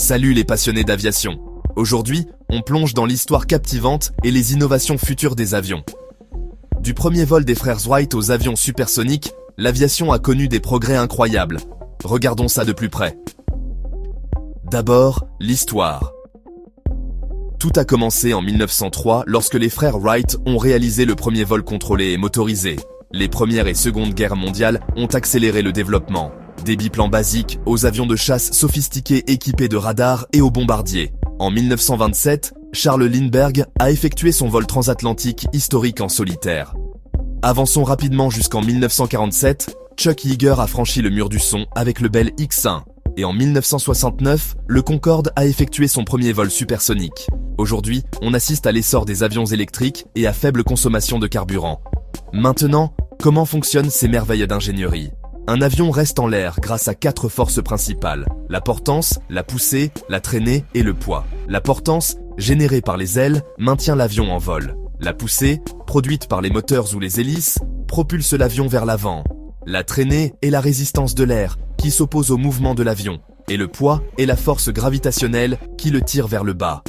Salut les passionnés d'aviation. Aujourd'hui, on plonge dans l'histoire captivante et les innovations futures des avions. Du premier vol des frères Wright aux avions supersoniques, l'aviation a connu des progrès incroyables. Regardons ça de plus près. D'abord, l'histoire. Tout a commencé en 1903 lorsque les frères Wright ont réalisé le premier vol contrôlé et motorisé. Les Première et Seconde Guerres mondiales ont accéléré le développement. Des biplans basiques aux avions de chasse sophistiqués équipés de radars et aux bombardiers. En 1927, Charles Lindbergh a effectué son vol transatlantique historique en solitaire. Avançons rapidement jusqu'en 1947, Chuck Yeager a franchi le mur du son avec le Bell X-1. Et en 1969, le Concorde a effectué son premier vol supersonique. Aujourd'hui, on assiste à l'essor des avions électriques et à faible consommation de carburant. Maintenant, comment fonctionnent ces merveilles d'ingénierie ? Un avion reste en l'air grâce à 4 forces principales. La portance, la poussée, la traînée et le poids. La portance, générée par les ailes, maintient l'avion en vol. La poussée, produite par les moteurs ou les hélices, propulse l'avion vers l'avant. La traînée est la résistance de l'air qui s'oppose au mouvement de l'avion. Et le poids est la force gravitationnelle qui le tire vers le bas.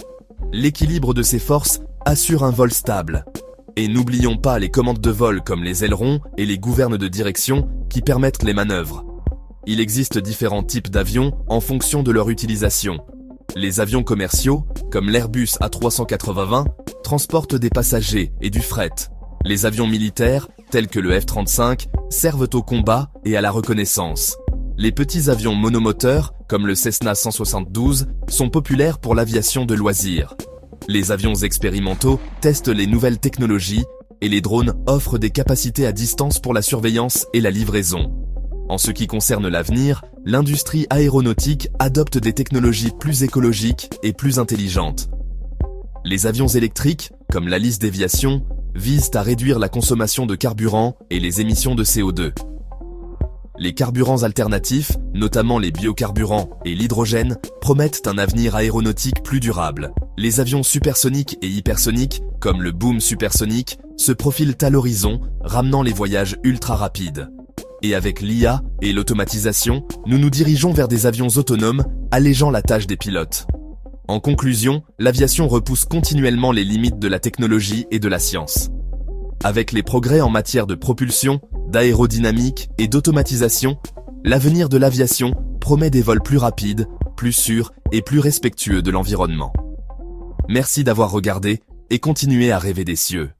L'équilibre de ces forces assure un vol stable. Et n'oublions pas les commandes de vol comme les ailerons et les gouvernes de direction qui permettent les manœuvres. Il existe différents types d'avions en fonction de leur utilisation. Les avions commerciaux, comme l'Airbus A380, transportent des passagers et du fret. Les avions militaires, tels que le F-35, servent au combat et à la reconnaissance. Les petits avions monomoteurs, comme le Cessna 172, sont populaires pour l'aviation de loisirs. Les avions expérimentaux testent les nouvelles technologies et les drones offrent des capacités à distance pour la surveillance et la livraison. En ce qui concerne l'avenir, l'industrie aéronautique adopte des technologies plus écologiques et plus intelligentes. Les avions électriques, comme l'Alice Déviation, visent à réduire la consommation de carburant et les émissions de CO2. Les carburants alternatifs, notamment les biocarburants et l'hydrogène, promettent un avenir aéronautique plus durable. Les avions supersoniques et hypersoniques, comme le Boom supersonique, se profilent à l'horizon, ramenant les voyages ultra rapides. Et avec l'IA et l'automatisation, nous nous dirigeons vers des avions autonomes, allégeant la tâche des pilotes. En conclusion, l'aviation repousse continuellement les limites de la technologie et de la science. Avec les progrès en matière de propulsion, d'aérodynamique et d'automatisation, l'avenir de l'aviation promet des vols plus rapides, plus sûrs et plus respectueux de l'environnement. Merci d'avoir regardé et continuez à rêver des cieux.